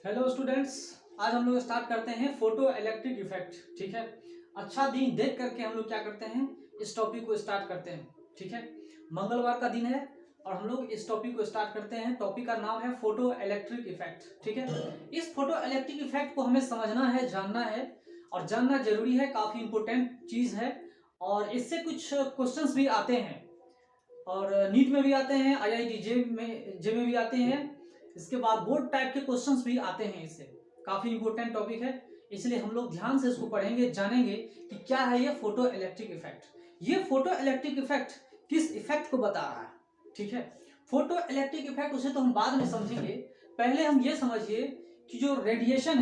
Hello students, आज हम लोग स्टार्ट करते हैं फोटो इलेक्ट्रिक इफेक्ट। ठीक है, अच्छा दिन देख करके हम लोग क्या करते हैं, इस टॉपिक को स्टार्ट करते हैं। ठीक है, मंगलवार का दिन है और हम लोग इस टॉपिक को स्टार्ट करते हैं। टॉपिक का नाम है फोटो इलेक्ट्रिक इफेक्ट। ठीक है, इस फोटो इलेक्ट्रिक इफेक्ट को हमें समझना है, जानना है और जानना जरूरी है, काफी इंपॉर्टेंट चीज है। और इससे कुछ क्वेश्चंस भी आते हैं और नीट में भी आते हैं, IIT जे में भी आते हैं। इसके बाद बोर्ड टाइप के क्वेश्चंस भी आते हैं। इससे काफी इंपॉर्टेंट टॉपिक है, इसलिए हम लोग ध्यान से इसको पढ़ेंगे, जानेंगे कि क्या है ये फोटो इलेक्ट्रिक इफेक्ट। ये फोटो इलेक्ट्रिक इफेक्ट किस इफेक्ट को बता रहा है। ठीक है, फोटो इलेक्ट्रिक इफेक्ट उसे तो हम बाद में समझेंगे। पहले हम ये समझिए कि जो रेडिएशन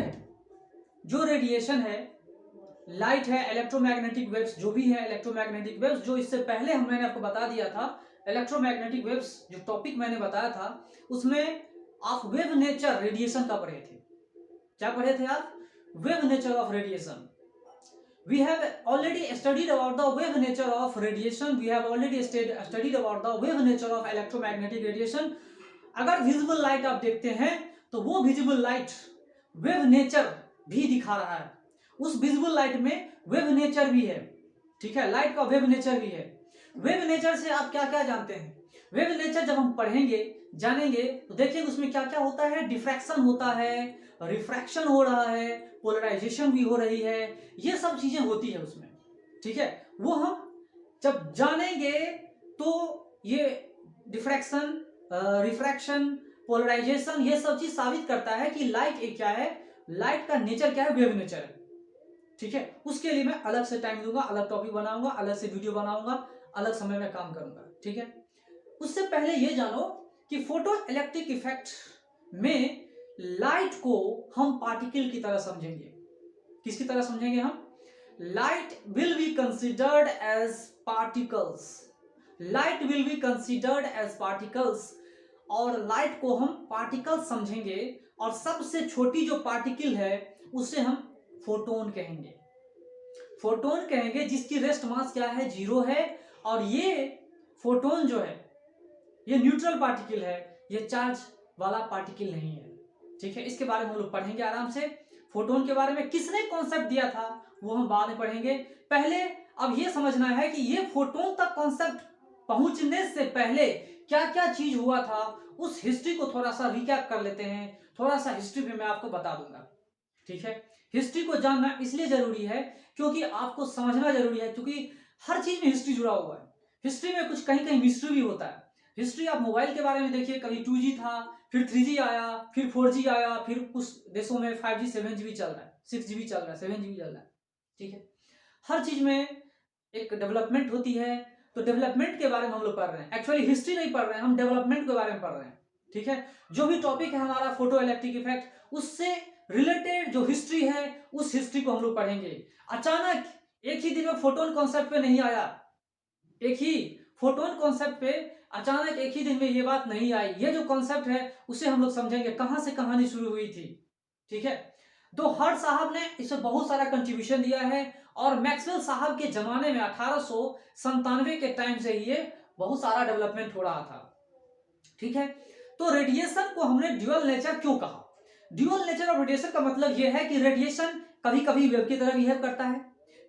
है, लाइट है, इलेक्ट्रोमैग्नेटिक वेव्स जो भी है, इलेक्ट्रोमैग्नेटिक वेव्स जो इससे पहले मैंने आपको बता दिया था। इलेक्ट्रोमैग्नेटिक वेव्स जो टॉपिक मैंने बताया था उसमें आप वेव नेचर रेडिएशन का पढ़े थे। क्या पढ़े थे आप? Wave nature of radiation. We have already studied about the wave nature of radiation. We have already studied about the wave nature of electromagnetic radiation. अगर विजिबल लाइट आप देखते हैं तो वो विजिबल लाइट वेव नेचर भी दिखा रहा है। उस विजिबल लाइट में वेव नेचर भी है। ठीक है, लाइट का वेव नेचर भी है। वेव नेचर से आप क्या क्या जानते हैं? वेव नेचर जब हम पढ़ेंगे, जानेंगे तो देखिए उसमें क्या क्या होता है। डिफ्रैक्शन होता है, रिफ्रैक्शन हो रहा है, पोलराइजेशन भी हो रही है, ये सब चीजें होती है उसमें। ठीक है, वो हम जब जानेंगे तो ये डिफ्रैक्शन, रिफ्रैक्शन, पोलराइजेशन, ये सब चीज साबित करता है कि लाइट एक क्या है, लाइट का नेचर क्या है, वेव नेचर है। ठीक है, उसके लिए मैं अलग से टाइम दूंगा, अलग टॉपिक बनाऊंगा, अलग से वीडियो बनाऊंगा, अलग समय में काम करूंगा। ठीक है, उससे पहले ये जानो कि फोटो इलेक्ट्रिक इफेक्ट में लाइट को हम पार्टिकल की तरह समझेंगे। किसकी तरह समझेंगे हम? Light will be considered as particles. Light will be considered as particles, और लाइट को हम पार्टिकल समझेंगे। और सबसे छोटी जो पार्टिकल है उसे हम फोटोन कहेंगे। फोटोन कहेंगे जिसकी रेस्ट मास क्या है, 0 है। और ये फोटोन जो है ये न्यूट्रल पार्टिकल है, ये चार्ज वाला पार्टिकल नहीं है। ठीक है, इसके बारे में हम लोग पढ़ेंगे आराम से। फोटोन के बारे में किसने कॉन्सेप्ट दिया था वो हम बाद में पढ़ेंगे। पहले अब ये समझना है कि ये फोटोन तक कॉन्सेप्ट पहुंचने से पहले क्या क्या चीज हुआ था, उस हिस्ट्री को थोड़ा सा रिकैप कर लेते हैं। थोड़ा सा हिस्ट्री भी मैं आपको बता दूंगा। ठीक है, हिस्ट्री को जानना इसलिए जरूरी है क्योंकि आपको समझना जरूरी है, क्योंकि हर चीज में हिस्ट्री जुड़ा हुआ है। हिस्ट्री में कुछ कहीं कहीं मिस्ट्री भी होता है। हिस्ट्री आप मोबाइल के बारे में देखिए, कभी 2G था, फिर 3G आया, फिर 4G आया, फिर कुछ देशों में 5G 7G चल रहा है, 6G चल रहा है, 7G चल रहा है। ठीक है, हर चीज में एक डेवलपमेंट होती है। तो डेवलपमेंट के बारे में हम लोग पढ़ रहे हैं, एक्चुअली हिस्ट्री नहीं पढ़ रहे हैं, हम डेवलपमेंट के बारे में पढ़ रहे हैं। ठीक है, जो भी टॉपिक है हमारा फोटो इलेक्ट्रिक इफेक्ट, उससे रिलेटेड जो हिस्ट्री है उस हिस्ट्री को हम लोग पढ़ेंगे। अचानक एक ही दिन में फोटोन कॉन्सेप्ट पे नहीं आया, एक ही फोटोन कॉन्सेप्ट पे अचानक एक ही दिन में ये बात नहीं आई। ये जो कॉन्सेप्ट है उसे हम लोग समझेंगे, कहां से कहानी शुरू हुई थी। ठीक है, तो हर्ट साहब ने इसे बहुत सारा कंट्रीब्यूशन दिया है और मैक्सवेल साहब के जमाने में 1897 के टाइम से ये बहुत सारा डेवलपमेंट हो रहा था। ठीक है, तो रेडिएशन को हमने ड्यूअल नेचर क्यों कहा? ड्यूअल नेचर ऑफ रेडिएशन का मतलब यह है कि रेडिएशन कभी कभी वेव की तरह बिहेव करता है,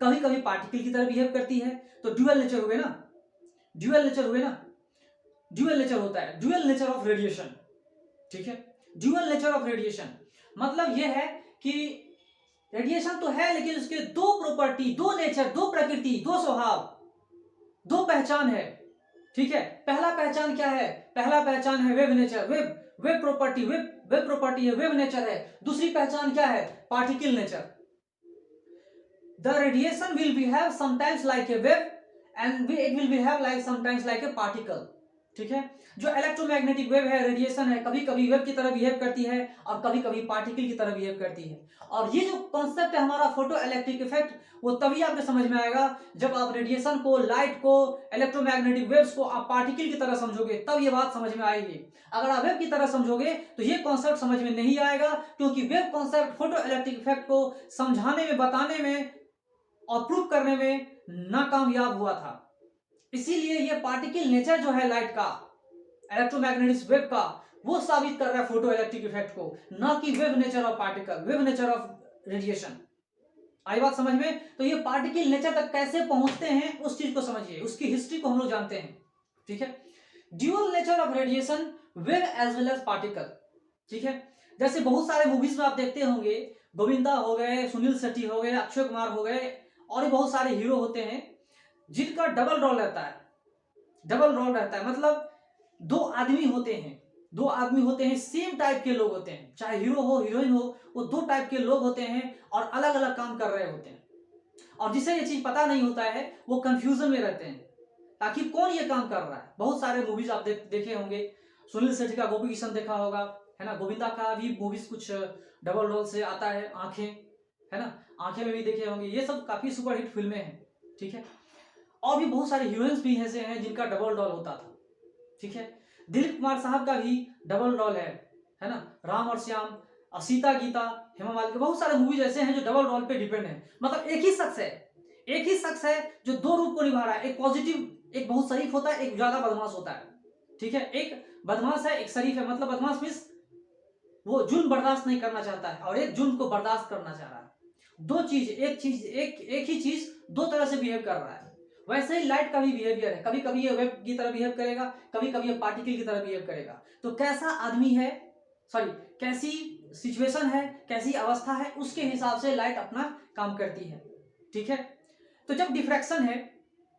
कभी कभी पार्टिकल की तरह बिहेव करती है। तो ड्यूअल नेचर हुए ना, ड्यूअल नेचर हुए ना, ड्यूअल नेचर होता है, ड्यूअल नेचर ऑफ रेडिएशन। ठीक है, ड्यूअल नेचर ऑफ रेडिएशन मतलब यह है कि रेडिएशन तो है लेकिन उसके दो प्रॉपर्टी, दो नेचर, दो प्रकृति, दो स्वभाव, दो पहचान है। ठीक है, पहला पहचान क्या है? पहला पहचान है wave nature, wave property, wave property है, वेव नेचर है। दूसरी पहचान क्या है? Particle nature. The radiation will behave sometimes like a wave and it will behave like sometimes like a particle. ठीक है, जो इलेक्ट्रोमैग्नेटिक वेव है, रेडिएशन है, कभी कभी वेव की तरह बिहेव करती है और कभी कभी पार्टिकल की तरह बिहेव करती है। और ये जो कॉन्सेप्ट है हमारा फोटो इलेक्ट्रिक इफेक्ट, वो तभी आपको समझ में आएगा जब आप रेडिएशन को, लाइट को, इलेक्ट्रोमैग्नेटिक वेव्स को आप पार्टिकल की तरह समझोगे, तब ये बात समझ में आएगी। अगर आप वेव की तरह समझोगे तो ये कॉन्सेप्ट समझ में नहीं आएगा, क्योंकि wave concept photo electric effect को समझाने में, बताने में और प्रूव करने में नाकामयाब हुआ था। इसीलिए ये पार्टिकल नेचर जो है लाइट का, इलेक्ट्रोमैग्नेटिक वेव का, वो साबित कर रहा है फोटो इलेक्ट्रिक इफेक्ट को, ना कि wave nature of particle, wave nature of radiation. आई बात समझ में? तो ये पार्टिकल नेचर तक कैसे पहुंचते हैं उस चीज को समझिए, उसकी हिस्ट्री को हम लोग जानते हैं। ठीक है, dual nature of radiation, wave as well as particle. ठीक है, जैसे बहुत सारे मूवीज में आप देखते होंगे, गोविंदा हो गए, सुनील शेट्टी हो गए, अक्षय कुमार हो गए, और भी बहुत सारे हीरो होते हैं जिनका डबल रोल रहता है। डबल रोल रहता है मतलब दो आदमी होते हैं, दो आदमी होते हैं, सेम टाइप के लोग होते हैं, चाहे हीरो हो हीरोइन हो, वो दो टाइप के लोग होते हैं और अलग अलग काम कर रहे होते हैं। और जिसे ये चीज पता नहीं होता है वो कंफ्यूजन में रहते हैं, ताकि कौन ये काम कर रहा है। बहुत सारे मूवीज आप देखे होंगे, सुनील शेट्टी का गोपी किशन देखा होगा, है ना, गोविंदा का भी मूवीज कुछ डबल रोल से आता है, आंखें, है ना, आंखें में भी देखे होंगे, ये सब काफी सुपरहिट फिल्में हैं। ठीक है, और भी बहुत सारे हीरोइंस भी ऐसे हैं जिनका डबल रोल होता था। ठीक है, दिलीप कुमार साहब का भी डबल रोल है ना, राम और श्याम, सीता गीता, हेमा मालिनी, बहुत सारे मूवीज ऐसे हैं जो डबल रोल पे डिपेंड है। मतलब एक ही शख्स है, एक ही शख्स है जो दो रूप को निभा रहा है, एक पॉजिटिव, एक बहुत शरीफ होता है, एक ज्यादा बदमाश होता है। ठीक है, एक बदमाश है, एक शरीफ है, मतलब बदमाश मींस वो जुल्म बर्दाश्त नहीं करना चाहता है और एक जुल्म को बर्दाश्त करना चाह रहा है। दो चीज, एक ही चीज दो तरह से बिहेव कर रहा है। वैसे ही लाइट का भी बिहेवियर है, कभी कभी ये वेव की तरह बिहेव करेगा, कभी कभी ये पार्टिकल की तरह बिहेव करेगा। तो कैसा आदमी है, सॉरी कैसी सिचुएशन है, कैसी अवस्था है, उसके हिसाब से लाइट अपना काम करती है। ठीक है, तो जब डिफ्रैक्शन है,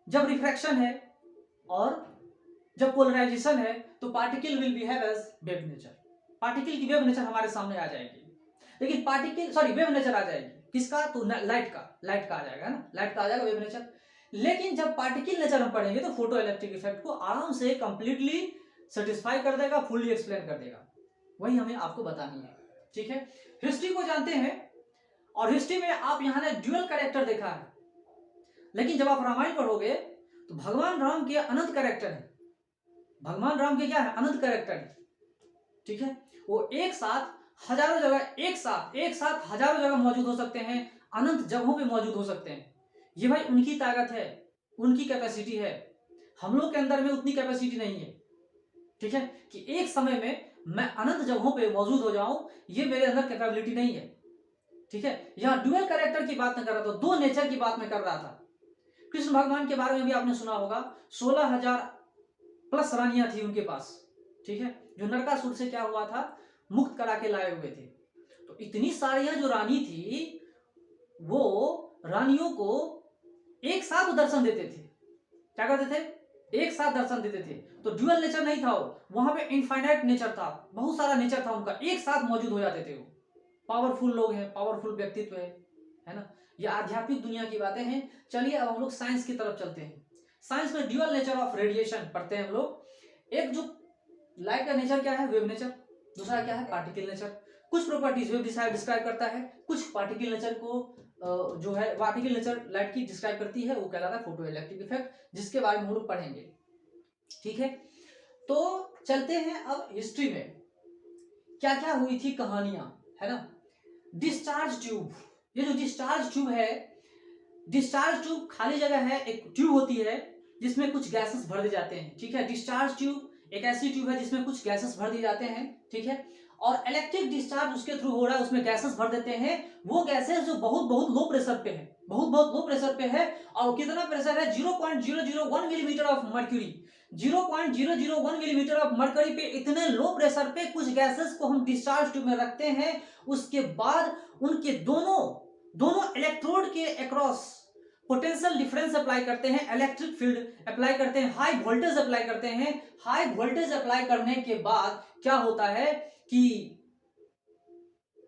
जब रिफ्रैक्शन है और जब पोलराइजेशन है, तो particle will behave as wave nature. Particle की वेव नेचर हमारे सामने आ जाएगी, लेकिन पार्टिकल सॉरी वेव नेचर आ जाएगी किसका, तो लाइट का आ जाएगा ना, लाइट का आ जाएगा वेव नेचर। लेकिन जब पार्टिकल नेचर हम पढ़ेंगे तो फोटो इलेक्ट्रिक इफेक्ट को आराम से कंप्लीटली सेटिस्फाई कर देगा, फुल्ली एक्सप्लेन कर देगा। वही हमें आपको बतानी है। ठीक है, हिस्ट्री को जानते हैं, और हिस्ट्री में आप यहाँ ने ड्यूअल कैरेक्टर देखा है, लेकिन जब आप रामायण पढ़ोगे तो भगवान राम के अनंत कैरेक्टर है। भगवान राम के क्या है, अनंत कैरेक्टर है। ठीक है, वो एक साथ हजारों जगह, एक साथ हजारों जगह मौजूद हो सकते हैं, अनंत जगहों पे मौजूद हो सकते हैं। ये भाई उनकी ताकत है, उनकी कैपेसिटी है। हम लोग के अंदर में उतनी कैपेसिटी नहीं है। ठीक है, कि एक समय में मैं अनंत जगहों पे मौजूद हो जाऊं, ये मेरे अंदर कैपेबिलिटी नहीं है। ठीक है, यहां ड्यूअल कैरेक्टर की बात नहीं कर रहा था, दो नेचर की बात मैं कर रहा था। कृष्ण भगवान के बारे में भी आपने सुना होगा, 16,000 प्लस रानियां थी उनके पास। ठीक है, जो नरकासुर से क्या हुआ था, मुक्त करा के लाए हुए थे। तो इतनी सारियां जो रानी थी, वो रानियों को एक साथ दर्शन देते थे। क्या करते थे, एक साथ दर्शन देते थे। तो ड्यूअल नेचर नहीं था वो, वहां पे इनफाइनाइट नेचर था, बहुत सारा नेचर था उनका, एक साथ मौजूद हो जाते थे। वो पावरफुल लोग हैं, पावरफुल व्यक्तित्व है ना। ये आध्यात्मिक दुनिया की बातें हैं। चलिए अब हम लोग साइंस की तरफ चलते हैं। साइंस में ड्यूअल नेचर ऑफ रेडिएशन पढ़ते हैं हम लोग। एक जो लाइट का नेचर क्या है, वेव नेचर, दूसरा क्या है, पार्टिकल नेचर। कुछ प्रॉपर्टीज वेव डिस्क्राइब करता है, कुछ पार्टिकल नेचर को जो है पार्टिकल नेचर लाइट की डिस्क्राइब करती है, वो कहलाता है फोटो इलेक्ट्रिक इफेक्ट, जिसके बारे में हम लोग पढ़ेंगे। ठीक है, तो चलते हैं अब हिस्ट्री में क्या क्या हुई थी कहानियां, है ना। डिस्चार्ज ट्यूब, ये जो डिस्चार्ज ट्यूब है, डिस्चार्ज ट्यूब खाली जगह है, एक ट्यूब होती है जिसमें कुछ गैसेस भर दिए जाते हैं। ठीक है, डिस्चार्ज ट्यूब एक ऐसी ट्यूब है जिसमें कुछ गैसेस भर दिए जाते हैं। ठीक है, और इलेक्ट्रिक डिस्चार्ज उसके थ्रू हो रहा है, उसमें गैसेस भर देते हैं। वो गैसेस जो बहुत बहुत लो प्रेशर पे है, बहुत लो प्रेशर पे है, और कितना प्रेशर है, 0.001 millimetre of mercury, 0.001 millimetre of mercury पे, इतने लो प्रेशर पे कुछ गैसेस को हम डिस्चार्ज ट्यूब में रखते हैं। उसके बाद उनके दोनों इलेक्ट्रोड के अक्रॉस पोटेंशियल डिफरेंस अप्लाई करते हैं, इलेक्ट्रिक फील्ड अप्लाई करते हैं, हाई वोल्टेज अप्लाई करते हैं। हाई वोल्टेज अप्लाई करने के बाद क्या होता है कि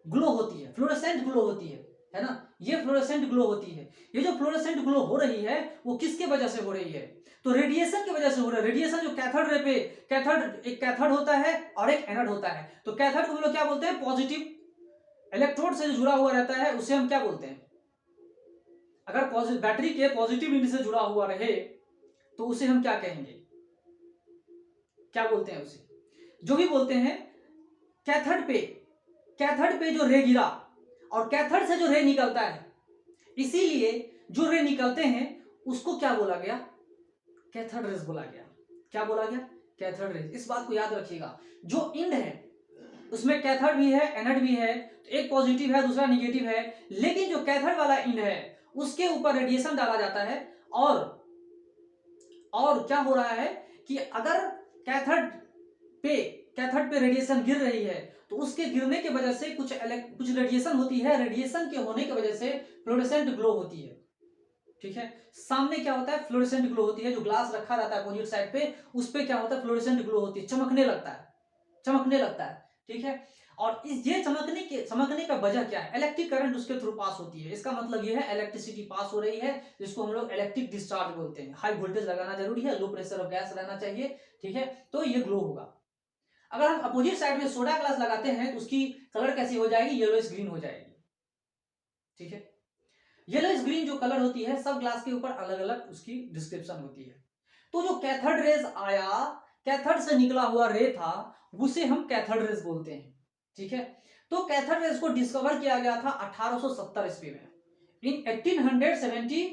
ग्लो होती है, फ्लोरोसेंट ग्लो होती है ना। ये फ्लोरोसेंट ग्लो होती है। ये जो फ्लोरोसेंट ग्लो हो रही है वो किसके वजह से हो रही है, तो रेडिएशन की वजह से हो रहा है। रेडिएशन जो कैथोड रे पे, एक कैथोड होता है और एक एनोड होता है। तो कैथोड को हम लोग क्या बोलते हैं, पॉजिटिव इलेक्ट्रोड से जो जुड़ा हुआ रहता है उसे हम क्या बोलते हैं, अगर बैटरी के पॉजिटिव एंड से जुड़ा हुआ रहे तो उसे हम क्या कहेंगे, क्या बोलते हैं उसे, जो भी बोलते हैं। कैथोड पे जो रे गिरा और कैथोड से जो रे निकलता है, इसीलिए जो रे निकलते हैं उसको क्या बोला गया, कैथोड रेज बोला गया। क्या बोला गया, कैथोड रेज, इस बात को याद रखिएगा। जो इंड है उसमें कैथोड भी है एनोड भी है, तो एक पॉजिटिव है दूसरा निगेटिव है, लेकिन जो कैथोड वाला इंड है उसके ऊपर रेडिएशन डाला जाता है। और क्या हो रहा है कि अगर कैथोड पे रेडिएशन गिर रही है तो उसके गिरने की वजह से कुछ रेडिएशन होती है, रेडिएशन के होने की वजह से फ्लोरेसेंट ग्लो होती है। ठीक है, सामने क्या होता है, फ्लोरेसेंट ग्लो होती है। जो ग्लास रखा रहता है अपोजिट साइड पे, उस पे क्या होता है, फ्लोरेसेंट ग्लो होती है, चमकने लगता है। ठीक है, और ये चमकने का वजह क्या है, इलेक्ट्रिक करंट उसके थ्रू पास होती है। इसका मतलब ये है इलेक्ट्रिसिटी पास हो रही है, जिसको हम लोग इलेक्ट्रिक डिस्चार्ज बोलते हैं। हाई वोल्टेज लगाना जरूरी है, लो प्रेशर ऑफ गैस रहना चाहिए। ठीक है, तो ये ग्लो होगा। अगर हम अपोजिट साइड में सोडा ग्लास लगाते हैं तो उसकी कलर कैसी हो जाएगी, येलोइश ग्रीन हो जाएगी। ठीक है, येलोइश ग्रीन जो कलर होती है, सब ग्लास के ऊपर अलग अलग उसकी डिस्क्रिप्शन होती है। तो जो कैथोड रेज आया, कैथोड से निकला हुआ रे था, उसे हम कैथोड रेज बोलते हैं। ठीक है, तो कैथोड रेज को डिस्कवर किया गया था 1870 ईस्वी में। इन 1870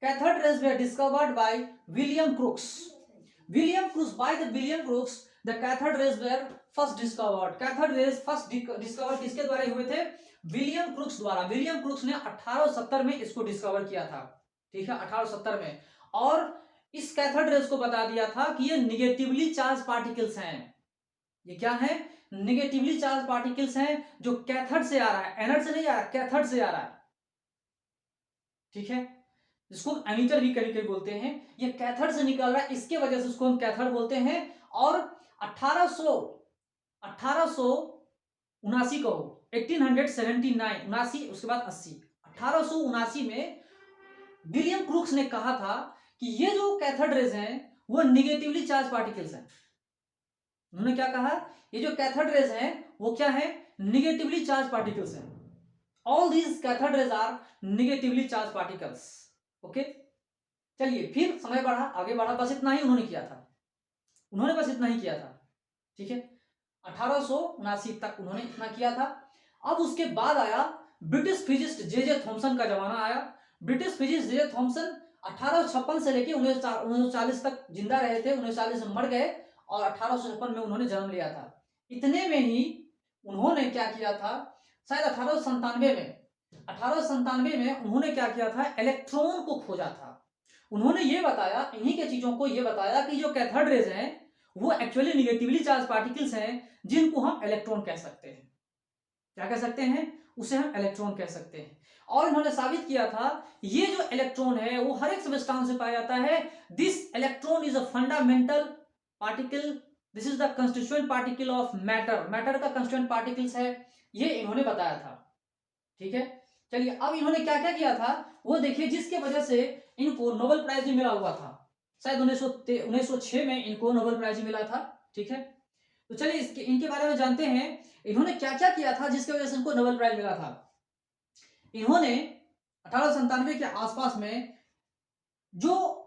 cathode rays were discovered by William crooks. By the William Crookes the cathode rays were first discovered। Cathode rays first discover किसके द्वारा हुए थे, विलियम क्रूक्स द्वारा। विलियम क्रूक्स ने 1870 में इसको डिस्कवर किया था। ठीक है, 1870 में। और इस कैथोड रेज को बता दिया था कि ये निगेटिवली चार्ज पार्टिकल्स हैं। ये क्या है, निगेटिवली चार्ज पार्टिकल्स हैं, जो कैथोड से आ रहा है, एनोड से नहीं आ रहा, कैथोड से आ रहा है। ठीक है, जिसको एमीटर भी कभी कभी बोलते हैं, ये कैथोड से निकल रहा है, इसके वजह से उसको हम कैथोड बोलते हैं। और 1879 को 1879 उसके बाद 80 1879 में विलियम क्रूक्स ने कहा था कि ये जो कैथोड रेज हैं वो निगेटिवली चार्ज पार्टिकल्स हैं। उन्होंने क्या कहा, ये जो कैथोड रेज हैं वो क्या है, निगेटिवली चार्ज पार्टिकल्स हैं। All these cathode rays are negatively charge particles. Okay, चलिए फिर समय बढ़ा, आगे बढ़ा, बस इतना ही उन्होंने किया था। ठीक है, 1879 तक उन्होंने इतना किया था। अब उसके बाद आया ब्रिटिश फिजिस्ट जे थॉमसन का जमाना आया। ब्रिटिश फिजिस्ट जे थॉमसन 1856 से लेके 1940 तक जिंदा रहे थे। 1940 में मर गए और 1856 में उन्होंने जन्म लिया था। इतने में ही उन्होंने क्या किया था, शायद 1897 में उन्होंने क्या किया था, इलेक्ट्रॉन को खोजा था। उन्होंने ये बताया, इन्हीं के चीजों को ये बताया कि जो कैथोड रेज हैं वो एक्चुअली निगेटिवली चार्ज पार्टिकल्स हैं, जिनको हम इलेक्ट्रॉन कह सकते हैं। क्या कह सकते हैं, उसे हम इलेक्ट्रॉन कह सकते हैं। और इन्होंने साबित किया था ये जो इलेक्ट्रॉन है वो हर एक सब्सटेंस से पाया जाता है। This electron is a fundamental particle, this is the constituent particle of matter. Matter का कंस्टिट्यूएंट पार्टिकल्स है, ये इन्होंने बताया था। ठीक है, चलिए अब इन्होंने क्या क्या किया था वो देखिए, जिसके वजह से इनको नोबेल प्राइज भी मिला हुआ था। शायद 1906 में इनको नोबेल प्राइज मिला था। ठीक है, तो चलिए इनके बारे में जानते हैं, इन्होंने क्या क्या किया था जिसकी वजह से इनको नोबेल प्राइज मिला था। इन्होंने 1897 के आसपास में जो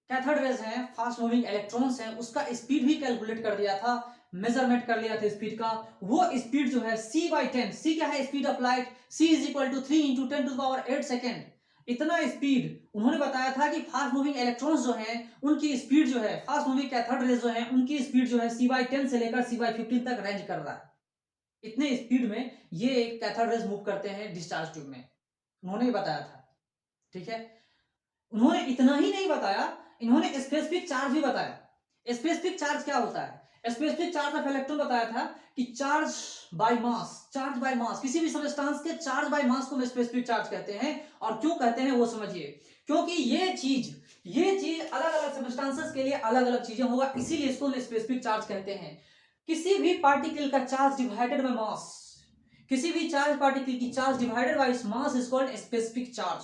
कैथोड रेज हैं, फास्ट मूविंग इलेक्ट्रॉन्स हैं, उसका स्पीड भी कैलकुलेट कर दिया था, मेजरमेंट कर लिया था स्पीड का। वो स्पीड जो है c/10, c क्या है, speed of light, c = 3 × 10⁸ second. इतना स्पीड उन्होंने बताया था कि फास्ट मूविंग इलेक्ट्रॉन्स जो हैं उनकी स्पीड जो है, फास्ट मूविंग कैथोड रेज जो हैं उनकी स्पीड जो है c/10 से लेकर c/15 तक रेंज कर रहा है। इतने स्पीड में ये कैथोड रेज मूव करते हैं डिस्चार्ज ट्यूब में, उन्होंने बताया था। ठीक है, उन्होंने इतना ही नहीं बताया, इन्होंने स्पेसिफिक चार्ज भी बताया। स्पेसिफिक चार्ज क्या होता है, स्पेसिफिक चार्ज ऑफ इलेक्ट्रॉन बताया था कि चार्ज बाय मास, किसी भी सब्सटेंस के चार्ज बाय मास को हम स्पेसिफिक चार्ज कहते हैं। और क्यों कहते हैं वो समझिए, क्योंकि ये चीज अलग अलग सब्सटेंसेस के लिए अलग अलग चीजें होगा, इसीलिए इसको हम स्पेसिफिक चार्ज कहते हैं। किसी भी पार्टिकल का चार्ज डिवाइडेड बाय मास, किसी भी चार्ज पार्टिकल की charge divided by mass is called specific charge.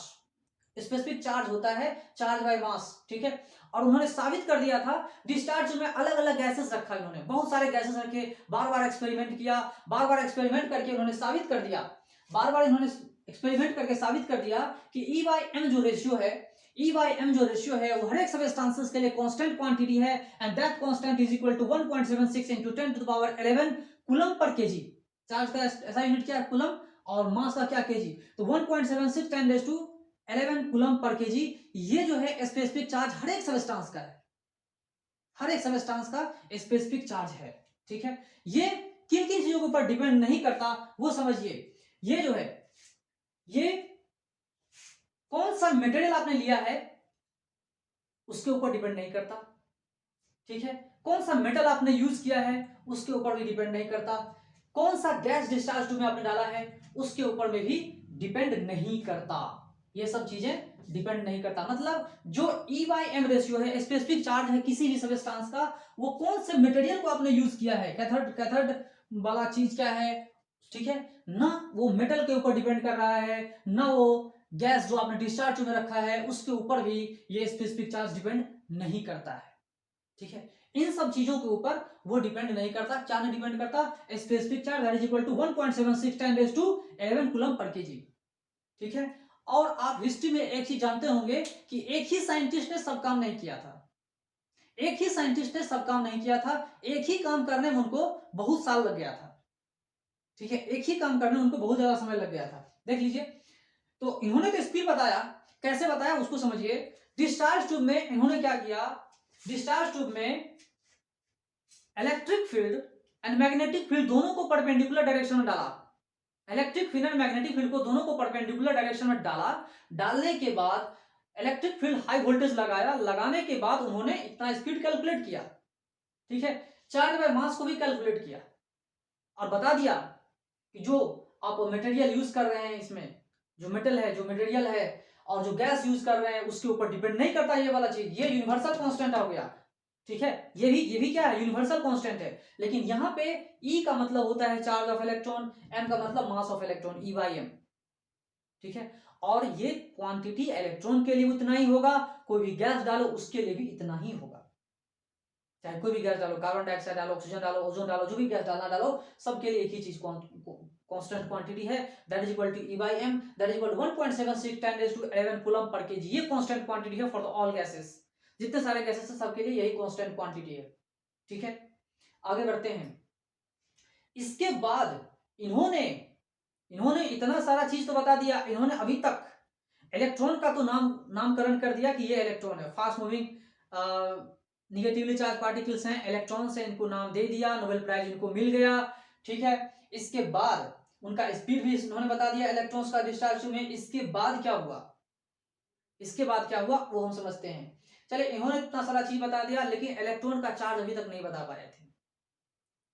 Specific charge होता है चार्ज बाय मास। ठीक है, और उन्होंने साबित कर दिया था डिस्चार्ज में अलग अलग गैसेस रखा, इन्होंने बहुत सारे गैसेस रखे, बार बार एक्सपेरिमेंट किया, बार बार एक्सपेरिमेंट करके उन्होंने साबित कर दिया, बार बार इन्होंने एक्सपेरिमेंट करके साबित कर दिया कि E/m जो रेशियो है वो हर एक सब्सटेंसेस के लिए कांस्टेंट क्वांटिटी है, and that constant is equal to 1.76 × 10⁻11 coulomb per KG. Charge का ऐसा यूनिट क्या है, कूलम, और मास का क्या, केजी। तो 1.76 10⁻11 कूलम पर केजी, ये जो है स्पेसिफिक चार्ज हर एक सब्सटेंस का है। हर एक सब्सटेंस का स्पेसिफिक चार्ज है, ठीक है। ये किन किन चीजों के ऊपर डिपेंड नहीं करता वो समझिए। ये जो है, ये कौन सा मटेरियल आपने लिया है उसके ऊपर डिपेंड नहीं करता, ठीक है। कौन सा मेटल आपने यूज किया है उसके ऊपर भी डिपेंड नहीं करता। कौन सा गैस डिस्चार्ज ट्यूब में आपने डाला है उसके ऊपर में भी डिपेंड नहीं करता। ये सब चीजें डिपेंड नहीं करता। मतलब जो E/M रेशियो है, स्पेसिफिक चार्ज है किसी भी सब्सटेंस का, वो कौन से मटेरियल को आपने यूज किया है, कैथोड कैथोड वाला चीज क्या है, ठीक है ना। वो मेटल के ऊपर डिपेंड कर रहा है, ना वो गैस जो आपने डिस्चार्ज ट्यूब में रखा है उसके ऊपर भी ये स्पेसिफिक चार्ज डिपेंड नहीं करता है, ठीक है। इन सब चीजों के ऊपर वो डिपेंड नहीं करता। क्या नहीं डिपेंड करता? Specific charge that is equal to 1.76 10⁻11 coulomb per KG, ठीक है। और आप हिस्ट्री में एक चीज जानते होंगे कि एक ही साइंटिस्ट ने सब काम नहीं किया था, एक ही साइंटिस्ट ने सब काम नहीं किया था, एक ही काम करने में उनको बहुत साल लग गया था, ठीक है। एक ही काम करने में उनको बहुत ज्यादा समय लग गया था। देख लीजिए, तो इन्होंने तो स्पीड बताया, कैसे बताया उसको समझिए। डिस्चार्ज ट्यूब में इन्होंने क्या किया, डिस्चार्ज ट्यूब में electric field and magnetic field दोनों को परपेंडिकुलर डायरेक्शन में डाला। Electric field and magnetic field को दोनों को परपेंडिकुलर डायरेक्शन में डाला। डालने के बाद इलेक्ट्रिक फील्ड हाई वोल्टेज लगाया, लगाने के बाद उन्होंने इतना स्पीड कैलकुलेट किया, ठीक है। चार्ज बाय मास को भी कैलकुलेट किया और बता दिया कि जो आप मटेरियल यूज कर रहे हैं, इसमें जो मेटल है, जो मटेरियल है और जो गैस यूज कर रहे हैं उसके ऊपर डिपेंड नहीं करता ये वाला चीज। ये यूनिवर्सल कांस्टेंट हो गया, ठीक है। ये भी क्या है, यूनिवर्सल कांस्टेंट है। लेकिन यहाँ पे E का मतलब होता है चार्ज ऑफ इलेक्ट्रॉन, M का मतलब मास ऑफ इलेक्ट्रॉन, E/M, ठीक है। और ये क्वांटिटी इलेक्ट्रॉन के लिए उतना ही होगा, कोई भी गैस डालो उसके लिए भी इतना ही होगा। चाहे कोई भी गैस डालो, कार्बन डाइऑक्साइड डालो, ऑक्सीजन डालो, ओजोन डालो, जो भी गैस डालना डालो, सबके लिए एक ही चीज कांस्टेंट क्वांटिटी है, that is equal to E/M, that is equal to 1.76 10⁻11 coulomb per KG. ये कांस्टेंट क्वांटिटी है फॉर द ऑल गैसेस। जितने सारे गैसेस हैं सबके लिए यही कांस्टेंट क्वांटिटी है, ठीक है। आगे बढ़ते हैं। इसके बाद इन्होंने इतना सारा चीज तो बता दिया। इन्होंने अभी तक इलेक्ट्रॉन का तो नामकरण कर दिया कि ये इलेक्ट्रॉन है, fast moving negatively charge particles हैं, इलेक्ट्रॉन से इनको नाम दे दिया, नोबेल प्राइज इनको मिल गया, ठीक है। इसके बाद उनका स्पीड भी इन्होंने बता दिया इलेक्ट्रॉन्स का डिस्चार्ज में। इसके बाद क्या हुआ, इसके बाद क्या हुआ वो हम समझते हैं। चलिए, इन्होंने इतना सारा चीज बता दिया, लेकिन इलेक्ट्रॉन का चार्ज अभी तक नहीं बता पाए थे।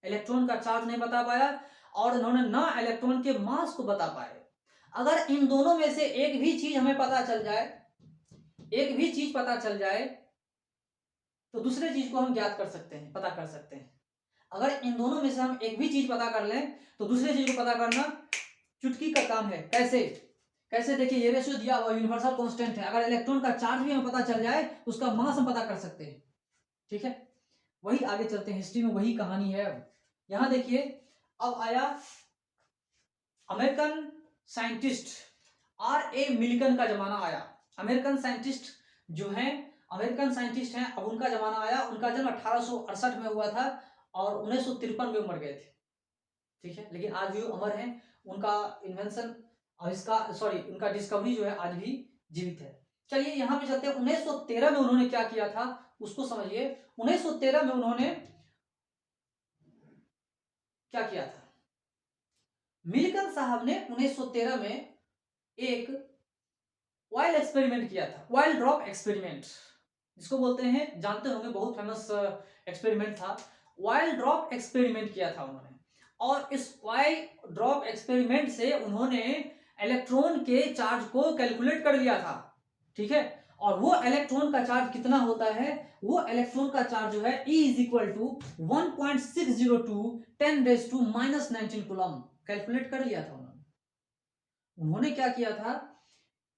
इलेक्ट्रॉन का चार्ज नहीं बता पाया और इन्होंने ना इलेक्ट्रॉन के मास को बता पाए। अगर इन दोनों में से एक भी चीज हमें पता चल जाए, एक भी चीज पता चल जाए, तो दूसरे चीज को हम ज्ञात कर सकते हैं, पता कर सकते हैं। अगर इन दोनों में से हम एक भी चीज पता कर लें तो दूसरे चीज को पता करना चुटकी का काम है। कैसे कैसे देखिए, ये रेशियो दिया हुआ यूनिवर्सल कांस्टेंट है। अगर इलेक्ट्रॉन का चार्ज भी हमें पता चल जाए तो उसका मास हम पता कर सकते हैं, ठीक है। वही आगे चलते हैं, हिस्ट्री में वही कहानी है। अब यहां देखिए, अब आया अमेरिकन साइंटिस्ट R.A. मिल्टन का जमाना आया। अमेरिकन साइंटिस्ट जो हैं, अमेरिकन साइंटिस्ट हैं, अब उनका जमाना आया। उनका जन्म 1868 में हुआ था और 1953 में मर गए थे, ठीक है। लेकिन आज भी वो अमर हैं। उनका इन्वेंशन, उनका डिस्कवरी जो है आज भी जीवित है। चलिए यहाँ पे चलते हैं। 1913 में उन्होंने क्या किया था उसको समझिए। 1913 में उन्होंने क्या किया था, मिल्टन साहब ने 1913 में एक ऑयल एक्सपेरिमेंट किया था, ऑयल ड्रॉप एक्सपेरिमेंट, जिसको बोलते हैं, जानते होंगे, बहुत फेमस एक्सपेरिमेंट था। ऑयल ड्रॉप एक्सपेरिमेंट किया था उन्होंने, और इस ऑयल ड्रॉप एक्सपेरिमेंट से उन्होंने इलेक्ट्रॉन के चार्ज को कैलकुलेट कर लिया था, ठीक है। और वो इलेक्ट्रॉन का चार्ज कितना होता है, वो इलेक्ट्रॉन का चार्ज जो है E is equal to 1.602 10⁻⁻19 coulomb calculate कर लिया था उन्होंने क्या किया था,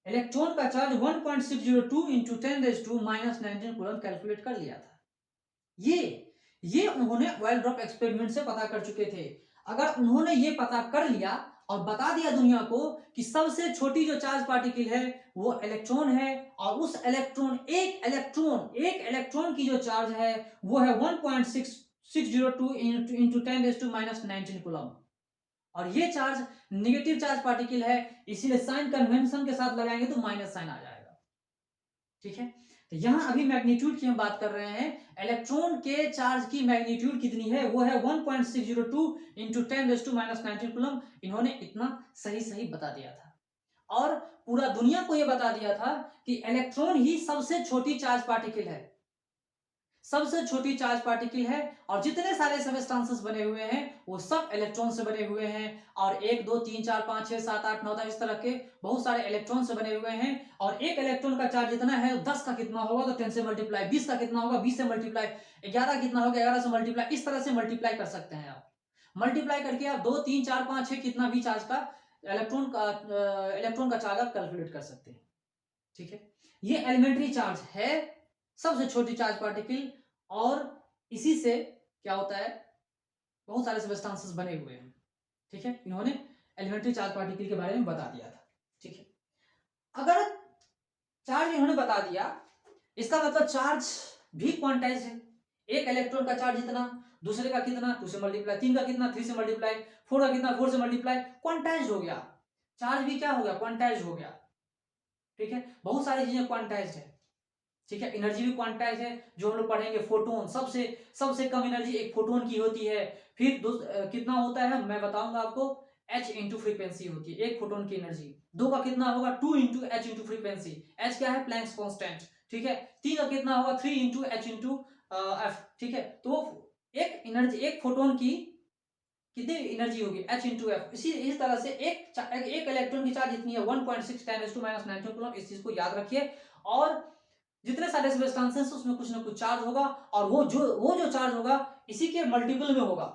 इलेक्ट्रॉन का चार्ज 1.602 इंटू 10⁻⁻19 कूलम कैलकुलेट कर लिया था। ये उन्होंने ऑयल ड्रॉप एक्सपेरिमेंट से पता कर चुके थे। अगर उन्होंने ये पता कर लिया और बता दिया दुनिया को कि सबसे छोटी जो चार्ज पार्टिकल है वो इलेक्ट्रॉन है, और उस एक इलेक्ट्रॉन की जो चार्ज है वो है 1.602 इंटू 10⁻⁻19 कूलम, और ये चार्ज नेगेटिव चार्ज पार्टिकल है, इसीलिए साइन कन्वेंशन के साथ लगाएंगे तो माइनस साइन आ जाएगा, ठीक है। तो यहाँ अभी मैग्नीट्यूड की हम बात कर रहे हैं। इलेक्ट्रॉन के चार्ज की मैग्नीट्यूड कितनी है, वो है 1.602 इंटू 10⁻⁹ कूलम। इन्होंने इतना सही सही बता दिया था और पूरा दुनिया को यह बता दिया था कि इलेक्ट्रॉन ही सबसे छोटी चार्ज पार्टिकल है, सबसे छोटी चार्ज पार्टिकल है। और जितने सारे सबस्टांसेस बने हुए हैं वो सब इलेक्ट्रॉन से बने हुए हैं। और 1 2 3 4 5 6 7 8 9 10 इस तरह के बहुत सारे इलेक्ट्रॉन से बने हुए हैं। और एक इलेक्ट्रॉन का चार्ज जितना है 10 का कितना होगा तो 10 से मल्टीप्लाई, 20 का कितना होगा 20 से मल्टीप्लाई, 11 कितना होगा 11 से मल्टीप्लाई। इस तरह से मल्टीप्लाई कर सकते हैं आप। मल्टीप्लाई करके आप 2 3 4 5 6 कितना भी चार्ज का इलेक्ट्रॉन का चार्ज आप कैलकुलेट कर सकते हैं। ठीक है, ये एलिमेंट्री चार्ज है, सबसे छोटी चार्ज पार्टिकल। और इसी से क्या होता है, बहुत सारे सबस्टांसेस बने हुए हैं। ठीक है, इन्होंने एलिमेंट्री चार्ज पार्टिकल के बारे में बता दिया था। ठीक है, अगर चार्ज इन्होंने बता दिया, इसका मतलब चार्ज भी क्वांटाइज है। एक इलेक्ट्रॉन का चार्ज इतना, दूसरे का कितना 2 से मल्टीप्लाई, 3 का कितना 3 से मल्टीप्लाई, 4 का कितना 4 से मल्टीप्लाई, क्वांटाइज हो गया। चार्ज भी क्या हो गया, क्वांटाइज हो गया। ठीक है, बहुत सारी चीजें क्वांटाइज है। ठीक है, एनर्जी भी क्वांटाइज है, जो हम लोग पढ़ेंगे। फोटोन, सबसे कम एनर्जी एक फोटोन की होती है। फिर कितना होता है मैं बताऊंगा आपको, h इंटू फ्रीक्वेंसी होती है एक फोटोन की एनर्जी। 2 का कितना होगा 2 into H into frequency, H क्या है प्लैंक्स कांस्टेंट। ठीक है, 3 का कितना होगा 3 इंटू एच इंटू एफ। ठीक है, तो एक एनर्जी, एक फोटोन की कितनी एनर्जी होगी h इंटू एफ। इस तरह से एक इलेक्ट्रॉन की चार्ज इतनी है 1.6 10⁻⁹ कूलम। इस चीज को याद रखिए। और जितने सारे सबस्टांसेस उसमें कुछ ना कुछ चार्ज होगा, और वो जो चार्ज होगा इसी के मल्टीपल में होगा।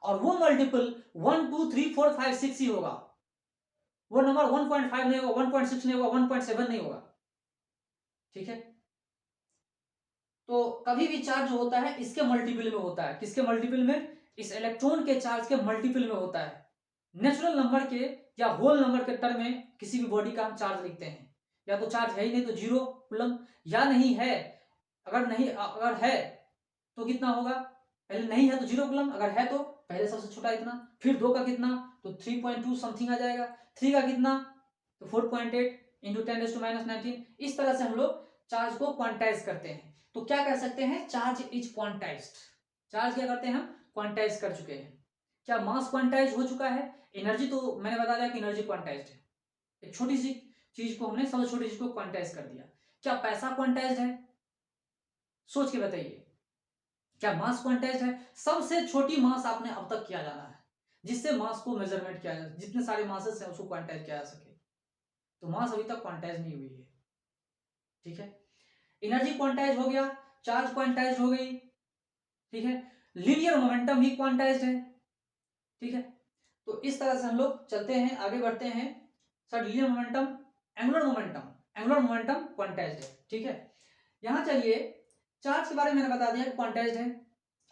और वो मल्टीपल 1 2 3 4 5 6 ही होगा। वो नंबर 1.5 नहीं होगा, 1.6 नहीं होगा, 1.7 नहीं होगा। ठीक है, तो कभी भी चार्ज होता है इसके मल्टीपल में होता है। किसके मल्टीपल में, इस इलेक्ट्रॉन के चार्ज के मल्टीपल में होता है। नेचुरल नंबर के या होल नंबर के टर्म में किसी भी बॉडी का हम चार्ज लिखते हैं। या तो चार्ज है ही नहीं तो 0 कूलम, या नहीं है, अगर है तो कितना होगा, पहले नहीं है तो 0 कूलम, अगर है तो पहले सबसे छोटा इतना, फिर 2 का कितना तो 3.2 समथिंग आ जाएगा, 3 का कितना तो 4.8 इंटू 10⁻⁹। इस तरह से हम लोग चार्ज को क्वांटाइज करते हैं। तो क्या कह सकते हैं, चार्ज इज क्वांटाइज्ड। चार्ज क्या करते हैं हम, क्वांटाइज कर चुके हैं। क्या मास क्वांटाइज हो चुका है, एनर्जी तो मैंने बता दिया कि एनर्जी क्वांटाइज्ड है। एक छोटी सी चीज को हमने, सबसे छोटी चीज को क्वांटाइज कर दिया। क्या पैसा क्वांटाइज्ड है, सोच के बताइए। क्या मास क्वांटाइज्ड है, सबसे छोटी मास आपने अब तक किया जाना है जिससे मास को मेजरमेंट किया जाए, जितने सारे मासेस हैं उसको क्वांटाइज किया जा सके। तो मास अभी तक क्वांटाइज नहीं हुई है। ठीक है, एनर्जी क्वांटाइज हो गया, चार्ज क्वांटाइज हो गई। ठीक है, लीनियर मोमेंटम भी क्वांटाइज्ड है। ठीक है, तो इस तरह से हम लोग चलते हैं, आगे बढ़ते हैं। Sir linear momentum, angular momentum quantized है। ठीक है, यहां चलिए, चार्ज के बारे में मैंने बता दिया कि क्वांटाइज्ड है।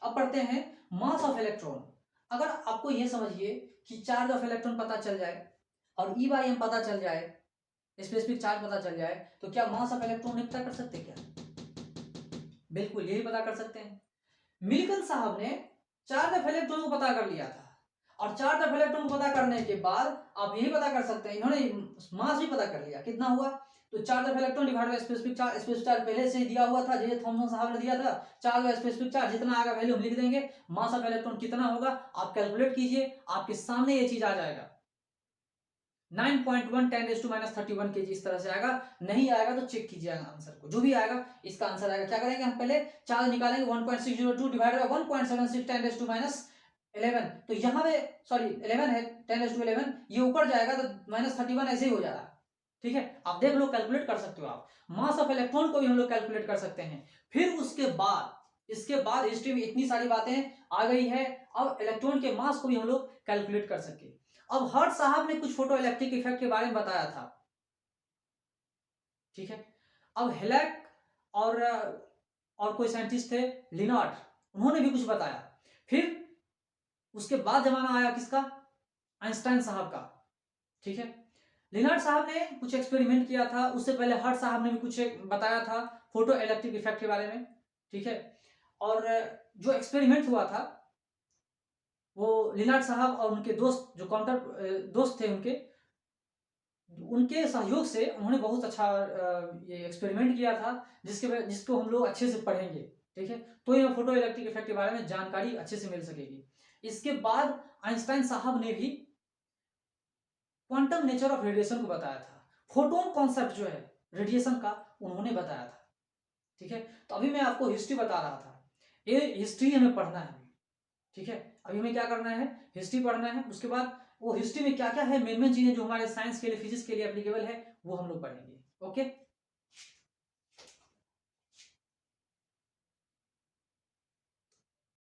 अब पढ़ते हैं मास ऑफ इलेक्ट्रॉन। अगर आपको यह समझिए कि चार्ज ऑफ इलेक्ट्रॉन पता चल जाए और E/m पता चल जाए, स्पेसिफिक चार्ज पता चल जाए, तो क्या मास ऑफ इलेक्ट्रॉन पता कर सकते हैं क्या, बिल्कुल यही पता कर सकते हैं। मिल्टन साहब ने चार्ज ऑफ इलेक्ट्रॉन को पता कर लिया था, और चार्ज ऑफ इलेक्ट्रॉन को पता करने के बाद आप यही पता कर सकते हैं, इन्होंने मास भी पता कर लिया कितना हुआ। तो charge of electron divide by specific charge पहले से ही दिया हुआ था, जे थॉमसन साहब ने दिया था। चार्ज बाय स्पेसिफिक चार्ज जितना आएगा वैल्यू हम लिख देंगे, मास ऑफ इलेक्ट्रॉन कितना होगा आप कैलकुलेट कीजिए, आपके सामने ये चीज आ जाएगा 9.1 10⁻31 kg। इस तरह से आएगा। नहीं आएगा तो चेक कीजिएगा आंसर को, जो भी आएगा इसका आंसर आएगा। क्या करेंगे हम, पहले चार्ज निकालेंगे 1.602 डिवाइडेड बाय 1.76 10⁻11। तो यहाँ पे सॉरी 11 है 10⁻11, ये ऊपर जाएगा तो -31 ऐसे ही हो जाएगा। ठीक है, आप देख लो, कैलकुलेट कर सकते हो आप। मास ऑफ इलेक्ट्रॉन को भी हम लोग कैलकुलेट कर सकते हैं। फिर इसके बाद हिस्ट्री में इतनी सारी बातें आ गई है, अब इलेक्ट्रॉन के मास को भी हम लोग कैलकुलेट कर सके। अब हर्ट साहब ने कुछ फोटो इलेक्ट्रिक इफेक्ट के बारे में बताया था। ठीक है, अब हेलेक और कोई साइंटिस्ट थे लिनार्ड, उन्होंने भी कुछ बताया। फिर उसके बाद जमाना आया किसका, आइंस्टाइन साहब का। ठीक है, लिनार्ड साहब ने कुछ एक्सपेरिमेंट किया था, उससे पहले हर्ट साहब ने भी कुछ बताया था फोटो इलेक्ट्रिक इफेक्ट के बारे में। ठीक है, और जो एक्सपेरिमेंट हुआ था वो लिनार्ड साहब और उनके दोस्त, जो काउंटर दोस्त थे उनके, उनके सहयोग से उन्होंने बहुत अच्छा ये एक्सपेरिमेंट किया था, जिसको हम लोग अच्छे से पढ़ेंगे, ठीक है। तो ये फोटो इलेक्ट्रिक इफेक्ट के बारे में जानकारी अच्छे से मिल सकेगी। इसके बाद आइंस्टाइन साहब ने भी क्वांटम नेचर ऑफ रेडिएशन को बताया था। फोटोन कॉन्सेप्ट जो है रेडिएशन का, उन्होंने बताया था, ठीक है। तो अभी मैं आपको हिस्ट्री बता रहा था, ये हिस्ट्री हमें पढ़ना है, ठीक है। अभी हमें क्या करना है, हिस्ट्री पढ़ना है। उसके बाद वो हिस्ट्री में क्या क्या है, मेन मेन चीजें जो हमारे साइंस के लिए, फिजिक्स के लिए एप्लीकेबल है, वो हम लोग पढ़ेंगे। ओके।